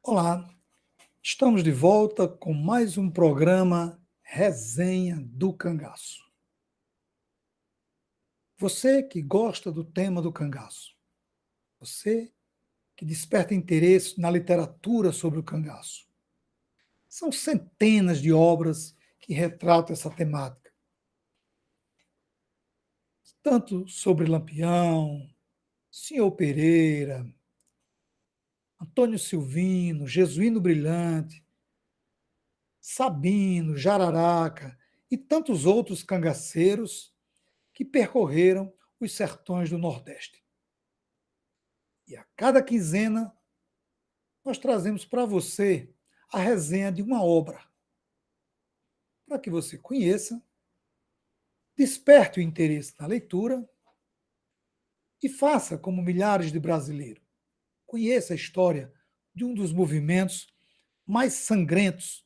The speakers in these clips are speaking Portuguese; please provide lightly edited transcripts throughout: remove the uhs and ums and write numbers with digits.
Olá, estamos de volta com mais um programa Resenha do Cangaço. Você que gosta do tema do cangaço, você que desperta interesse na literatura sobre o cangaço. São centenas de obras que retratam essa temática, tanto sobre Lampião, Senhor Pereira, Antônio Silvino, Jesuíno Brilhante, Sabino, Jararaca e tantos outros cangaceiros que percorreram os sertões do Nordeste. E a cada quinzena, nós trazemos para você a resenha de uma obra, para que você conheça, desperte o interesse na leitura e faça como milhares de brasileiros. Conheça a história de um dos movimentos mais sangrentos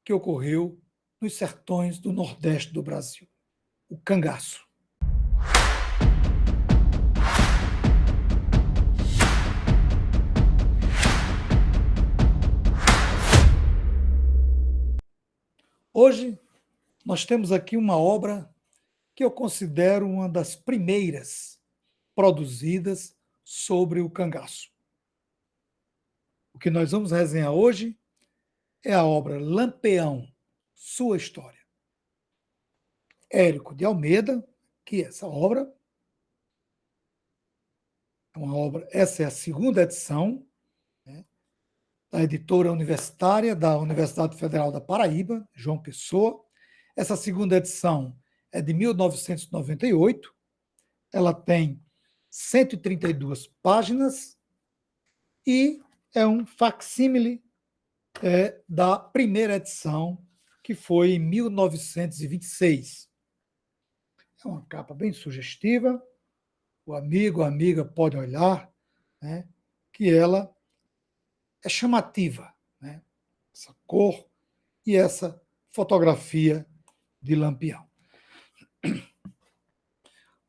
que ocorreu nos sertões do Nordeste do Brasil, o cangaço. Hoje, nós temos aqui uma obra que eu considero uma das primeiras produzidas sobre o cangaço. O que nós vamos resenhar hoje é a obra Lampião, Sua História. Érico de Almeida, que essa obra é uma obra, essa é a segunda edição, né, da editora universitária da Universidade Federal da Paraíba, João Pessoa. Essa segunda edição é de 1998, ela tem 132 páginas e é um facsímile da primeira edição, que foi em 1926. É uma capa bem sugestiva, o amigo, a amiga pode olhar, né, que ela é chamativa, né, essa cor e essa fotografia de Lampião.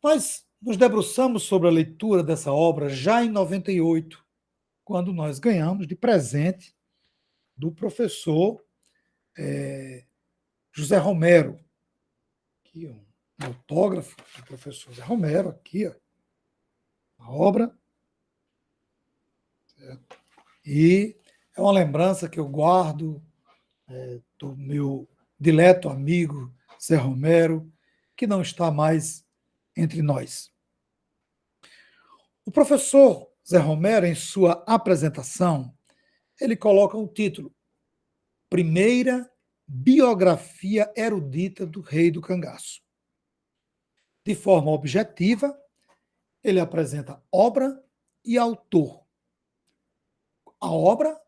Nós nos debruçamos sobre a leitura dessa obra já em 98, quando nós ganhamos de presente do professor José Romero, aqui um autógrafo do professor José Romero, aqui, ó, a obra. Certo? E é uma lembrança que eu guardo do meu dileto amigo Zé Romero, que não está mais entre nós. O professor Zé Romero, em sua apresentação, ele coloca um título: Primeira Biografia Erudita do Rei do Cangaço. De forma objetiva, ele apresenta obra e autor. A obra,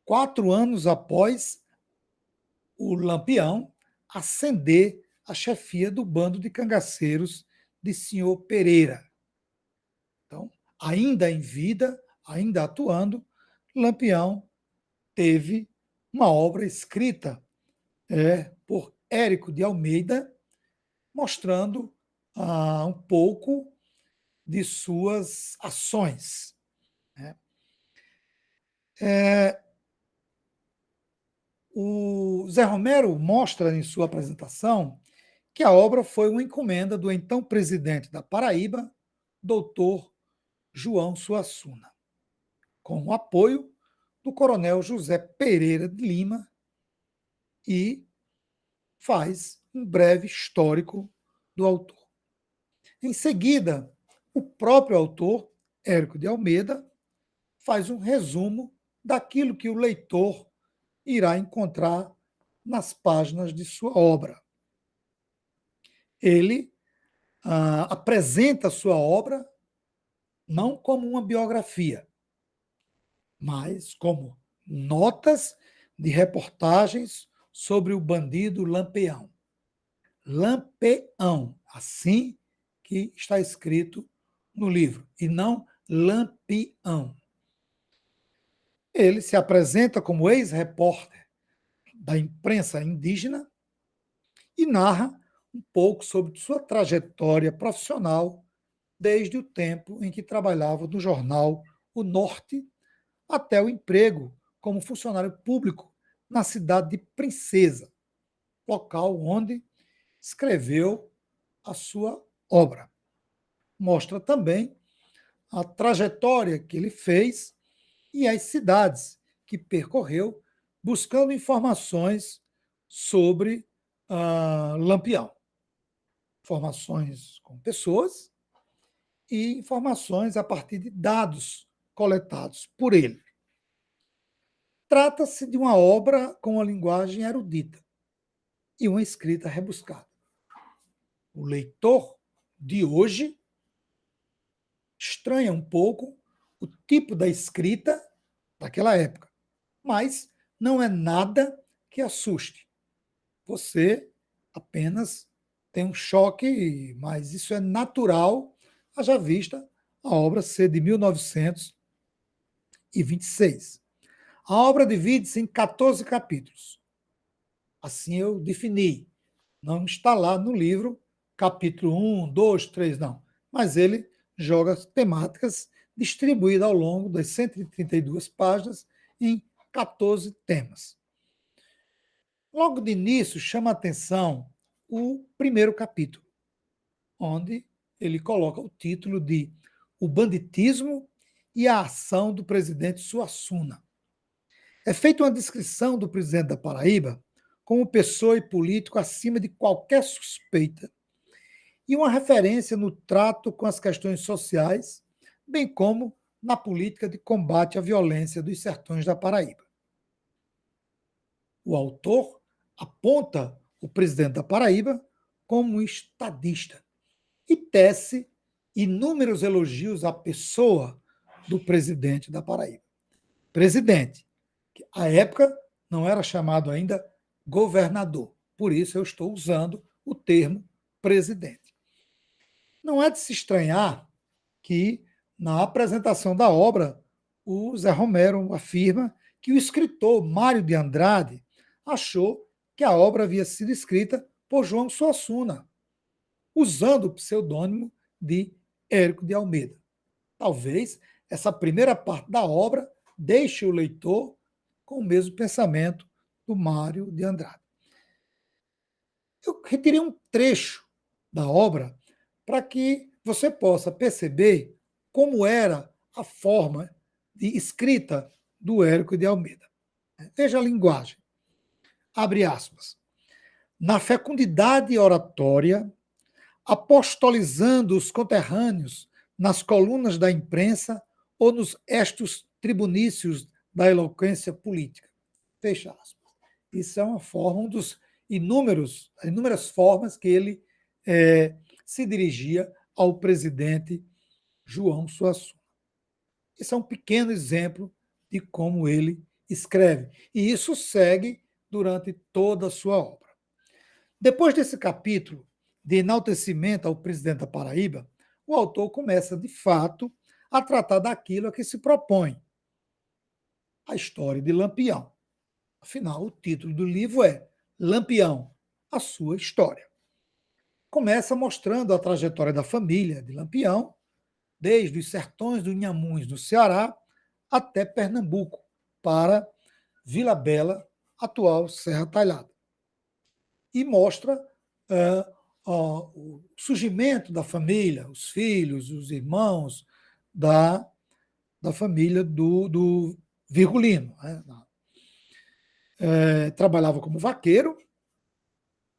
4 anos após o Lampião ascender à chefia do bando de cangaceiros de Senhor Pereira. Então, ainda em vida, ainda atuando, Lampião teve uma obra escrita por Érico de Almeida, mostrando um pouco de suas ações. Né? O Zé Romero mostra em sua apresentação que a obra foi uma encomenda do então presidente da Paraíba, doutor João Suassuna, com o apoio do coronel José Pereira de Lima, e faz um breve histórico do autor. Em seguida, o próprio autor, Érico de Almeida, faz um resumo daquilo que o leitor irá encontrar nas páginas de sua obra. Ele apresenta a sua obra não como uma biografia, mas como notas de reportagens sobre o bandido Lampião. Lampião, assim que está escrito no livro, e não Lampião. Ele se apresenta como ex-repórter da imprensa indígena e narra um pouco sobre sua trajetória profissional desde o tempo em que trabalhava no jornal O Norte, até o emprego como funcionário público na cidade de Princesa, local onde escreveu a sua obra. Mostra também a trajetória que ele fez e as cidades que percorreu, buscando informações sobre Lampião. Informações com pessoas e informações a partir de dados coletados por ele. Trata-se de uma obra com uma linguagem erudita e uma escrita rebuscada. O leitor de hoje estranha um pouco o tipo da escrita daquela época, mas não é nada que assuste. Você apenas tem um choque, mas isso é natural, haja vista a obra ser de 1926. A obra divide-se em 14 capítulos. Assim eu defini. Não está lá no livro capítulo 1, 2, 3, não. Mas ele joga temáticas distribuídas ao longo das 132 páginas em 14 temas. Logo de início, chama a atenção o primeiro capítulo, onde ele coloca o título de O Banditismo e a Ação do Presidente Suassuna. É feita uma descrição do presidente da Paraíba como pessoa e político acima de qualquer suspeita e uma referência no trato com as questões sociais, bem como na política de combate à violência dos sertões da Paraíba. O autor aponta o presidente da Paraíba como um estadista e tece inúmeros elogios à pessoa do presidente da Paraíba. Presidente, que à época não era chamado ainda governador, por isso eu estou usando o termo presidente. Não é de se estranhar que, na apresentação da obra, o Zé Romero afirma que o escritor Mário de Andrade achou que a obra havia sido escrita por João Suassuna, usando o pseudônimo de Érico de Almeida. Talvez essa primeira parte da obra deixe o leitor com o mesmo pensamento do Mário de Andrade. Eu retirei um trecho da obra para que você possa perceber como era a forma de escrita do Érico de Almeida. Veja a linguagem. Abre aspas. Na fecundidade oratória, apostolizando os conterrâneos nas colunas da imprensa ou nos estos tribunícios da eloquência política. Fecha aspas. Isso é uma forma, das inúmeras formas que ele se dirigia ao presidente João Suassuna. Esse é um pequeno exemplo de como ele escreve. E isso segue durante toda a sua obra. Depois desse capítulo de enaltecimento ao presidente da Paraíba, o autor começa, de fato, a tratar daquilo a que se propõe, a história de Lampião. Afinal, o título do livro é Lampião, a sua história. Começa mostrando a trajetória da família de Lampião, desde os sertões do Inhamuns, no Ceará, até Pernambuco, para Vila Bela, atual Serra Talhada. E mostra o surgimento da família, os filhos, os irmãos da família do Virgulino. Né? Trabalhava como vaqueiro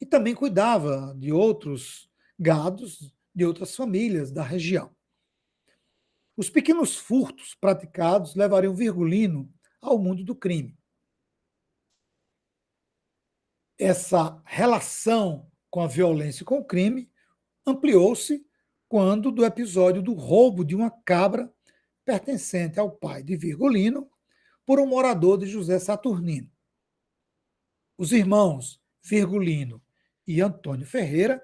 e também cuidava de outros gados de outras famílias da região. Os pequenos furtos praticados levariam Virgulino ao mundo do crime. Essa relação com a violência e com o crime ampliou-se quando do episódio do roubo de uma cabra pertencente ao pai de Virgulino por um morador de José Saturnino. Os irmãos Virgulino e Antônio Ferreira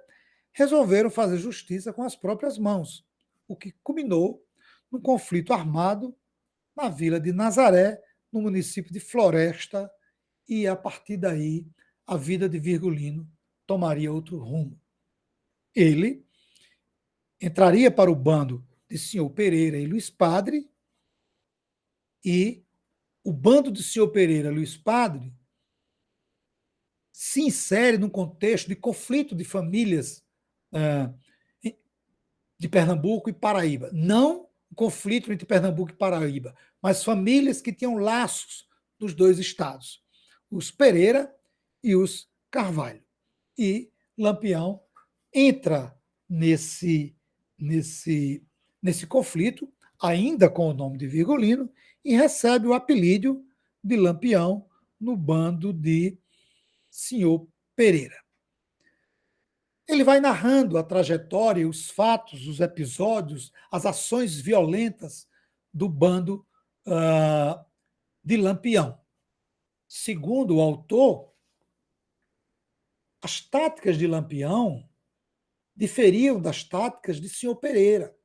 resolveram fazer justiça com as próprias mãos, o que culminou num conflito armado na vila de Nazaré, no município de Floresta, e a partir daí a vida de Virgulino tomaria outro rumo. Ele entraria para o bando de senhor Pereira e Luiz Padre e o bando do senhor Pereira Luiz Padre se insere num contexto de conflito de famílias de Pernambuco e Paraíba. Não um conflito entre Pernambuco e Paraíba, mas famílias que tinham laços nos dois estados, os Pereira e os Carvalho. E Lampião entra nesse conflito, ainda com o nome de Virgulino, e recebe o apelido de Lampião no bando de Senhor Pereira. Ele vai narrando a trajetória, os fatos, os episódios, as ações violentas do bando de Lampião. Segundo o autor, as táticas de Lampião diferiam das táticas de Senhor Pereira.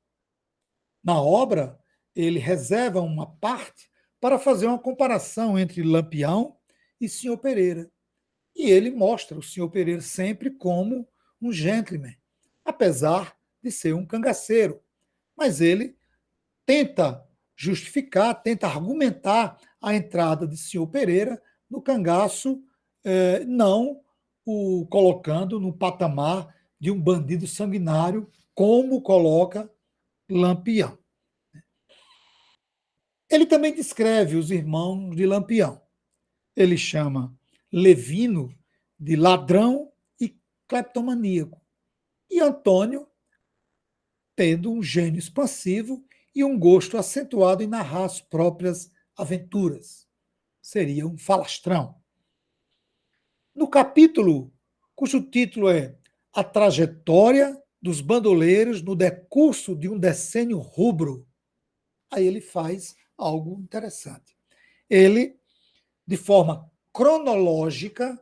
Na obra, ele reserva uma parte para fazer uma comparação entre Lampião e Senhor Pereira. E ele mostra o Senhor Pereira sempre como um gentleman, apesar de ser um cangaceiro. Mas ele tenta justificar, tenta argumentar a entrada de Senhor Pereira no cangaço, não o colocando no patamar de um bandido sanguinário, como coloca Lampião. Ele também descreve os irmãos de Lampião. Ele chama Levino de ladrão e cleptomaníaco. E Antônio tendo um gênio expansivo e um gosto acentuado em narrar as próprias aventuras. Seria um falastrão. No capítulo, cujo título é A Trajetória dos Bandoleiros no Decurso de um Decênio Rubro, aí ele faz algo interessante. Ele, de forma cronológica,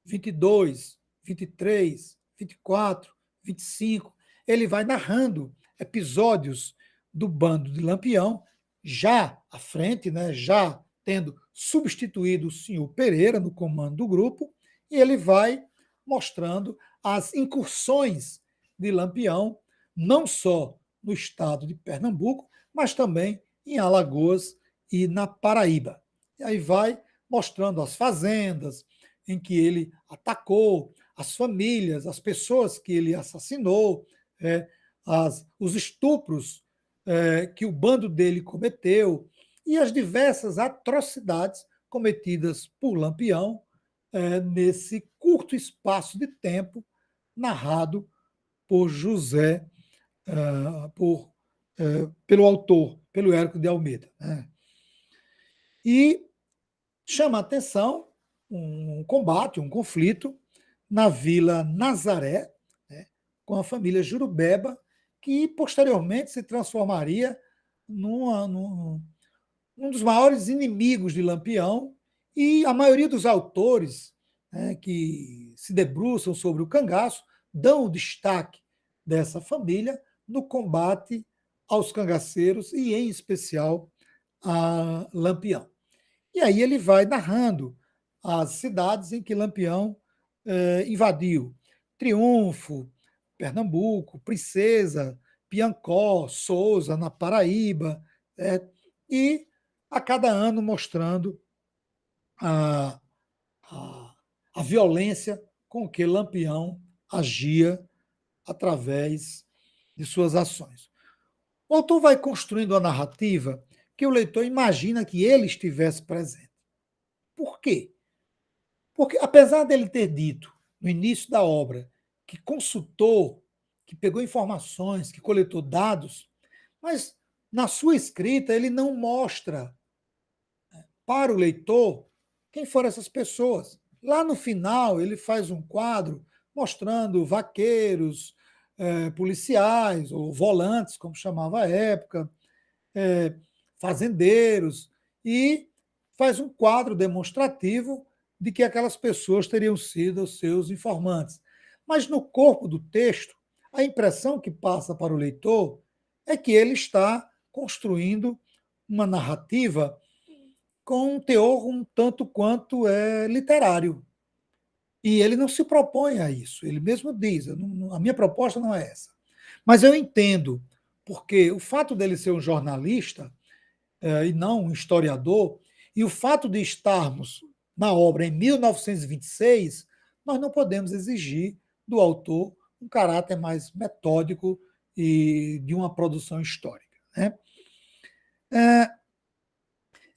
22, 23, 24, 25, ele vai narrando episódios do bando de Lampião, já à frente, né, já tendo substituído o senhor Pereira no comando do grupo, e ele vai mostrando as incursões de Lampião, não só no estado de Pernambuco, mas também em Alagoas e na Paraíba. E aí vai mostrando as fazendas em que ele atacou, as famílias, as pessoas que ele assassinou, os estupros que o bando dele cometeu e as diversas atrocidades cometidas por Lampião nesse curto espaço de tempo narrado por José, pelo autor, pelo Érico de Almeida. Né? E chama a atenção um combate, um conflito na Vila Nazaré, né, com a família Jurubeba, que posteriormente se transformaria num dos maiores inimigos de Lampião, e a maioria dos autores, né, que se debruçam sobre o cangaço dão o destaque dessa família no combate aos cangaceiros e, em especial, a Lampião. E aí ele vai narrando as cidades em que Lampião invadiu. Triunfo, Pernambuco, Princesa, Piancó, Souza, na Paraíba, e a cada ano mostrando a, a violência com que Lampião agia através de suas ações. O autor vai construindo a narrativa que o leitor imagina que ele estivesse presente. Por quê? Porque, apesar dele ter dito no início da obra que consultou, que pegou informações, que coletou dados, mas na sua escrita ele não mostra para o leitor quem foram essas pessoas. Lá no final, ele faz um quadro mostrando vaqueiros, policiais, ou volantes, como chamava a época, fazendeiros, e faz um quadro demonstrativo de que aquelas pessoas teriam sido os seus informantes. Mas no corpo do texto, a impressão que passa para o leitor é que ele está construindo uma narrativa com um teor um tanto quanto literário. E ele não se propõe a isso. Ele mesmo diz: a minha proposta não é essa. Mas eu entendo, porque o fato dele ser um jornalista e não um historiador, E o fato de estarmos na obra em 1926, nós não podemos exigir do autor um caráter mais metódico e de uma produção histórica, né?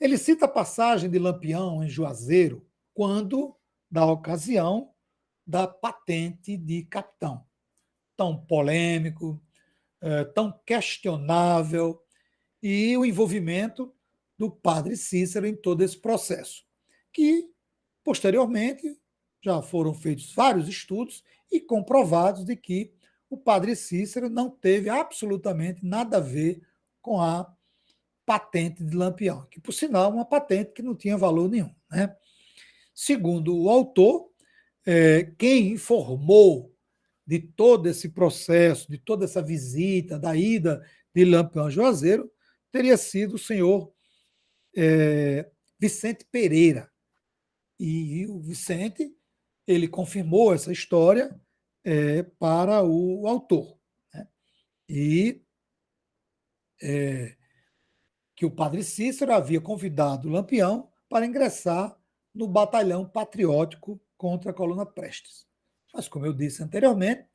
Ele cita a passagem de Lampião em Juazeiro quando, da ocasião, da patente de capitão. Tão polêmico, tão questionável, e o envolvimento do padre Cícero em todo esse processo, que, posteriormente, já foram feitos vários estudos e comprovados de que o padre Cícero não teve absolutamente nada a ver com a patente de Lampião, que, por sinal, é uma patente que não tinha valor nenhum, né? Segundo o autor, quem informou de todo esse processo, de toda essa visita, da ida de Lampião a Juazeiro, teria sido o senhor Vicente Pereira. E o Vicente, ele confirmou essa história para o autor, né? E que o padre Cícero havia convidado o Lampião para ingressar no batalhão patriótico contra a coluna Prestes. Mas, como eu disse anteriormente,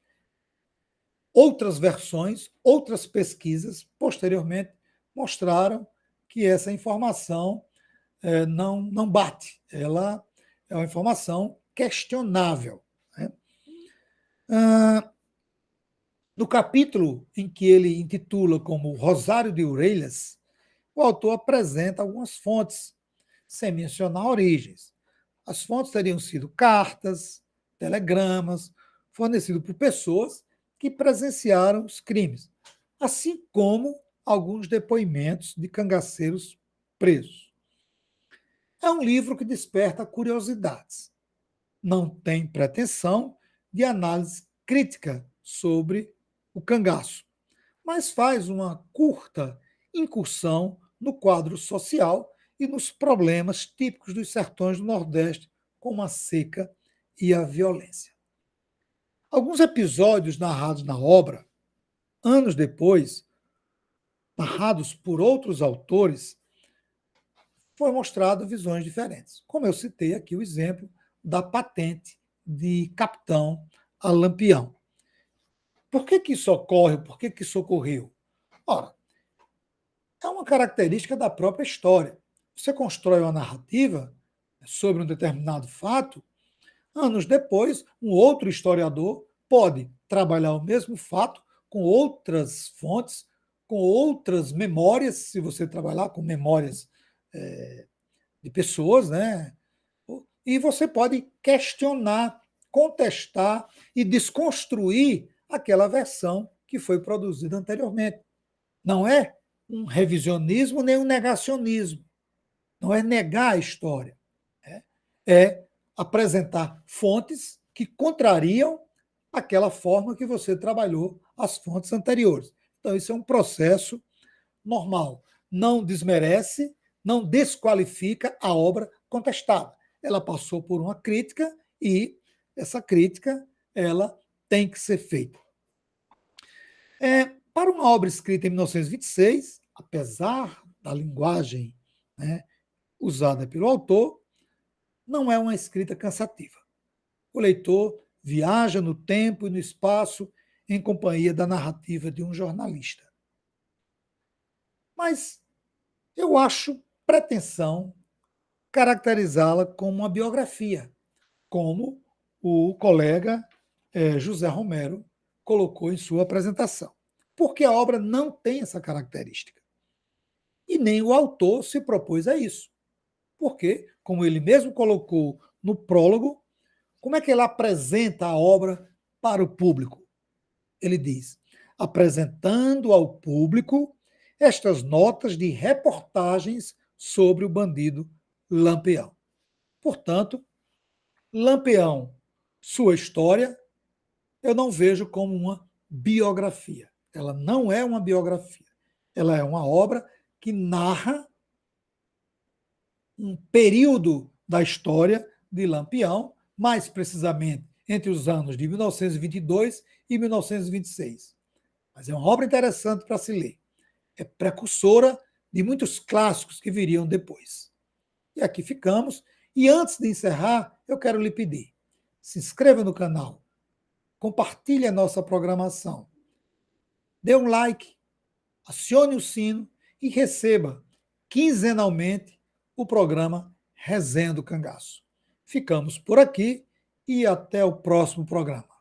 outras versões, outras pesquisas, posteriormente, mostraram que essa informação não bate. Ela é uma informação questionável, né? No capítulo em que ele intitula como Rosário de Orelhas, o autor apresenta algumas fontes, sem mencionar origens. As fontes teriam sido cartas, telegramas, fornecidos por pessoas que presenciaram os crimes, assim como alguns depoimentos de cangaceiros presos. É um livro que desperta curiosidades. Não tem pretensão de análise crítica sobre o cangaço, mas faz uma curta incursão no quadro social e nos problemas típicos dos sertões do Nordeste, como a seca e a violência. Alguns episódios narrados na obra, anos depois, narrados por outros autores, foi mostrado visões diferentes. Como eu citei aqui o exemplo da patente de capitão a Lampião. Por que isso ocorre? Por que isso ocorreu? Ora, é uma característica da própria história. Você constrói uma narrativa sobre um determinado fato, anos depois, um outro historiador pode trabalhar o mesmo fato com outras fontes, com outras memórias, se você trabalhar com memórias de pessoas, né? E você pode questionar, contestar e desconstruir aquela versão que foi produzida anteriormente. Não é um revisionismo nem um negacionismo. Não é negar a história. É apresentar fontes que contrariam aquela forma que você trabalhou as fontes anteriores. Então, isso é um processo normal. Não desmerece, não desqualifica a obra contestada. Ela passou por uma crítica e essa crítica ela tem que ser feita. Para uma obra escrita em 1926, apesar da linguagem, né, usada pelo autor, não é uma escrita cansativa. O leitor viaja no tempo e no espaço em companhia da narrativa de um jornalista. Mas eu acho pretensão caracterizá-la como uma biografia, como o colega José Romero colocou em sua apresentação. Porque a obra não tem essa característica. E nem o autor se propôs a isso. Porque, como ele mesmo colocou no prólogo, como é que ele apresenta a obra para o público? Ele diz: apresentando ao público estas notas de reportagens sobre o bandido Lampião. Portanto, Lampião, sua história, eu não vejo como uma biografia. Ela não é uma biografia. Ela é uma obra que narra um período da história de Lampião, mais precisamente entre os anos de 1922 e 1926. Mas é uma obra interessante para se ler. É precursora de muitos clássicos que viriam depois. E aqui ficamos. E antes de encerrar, eu quero lhe pedir: se inscreva no canal, compartilhe a nossa programação, dê um like, acione o sino e receba quinzenalmente o programa Resenha do Cangaço. Ficamos por aqui e até o próximo programa.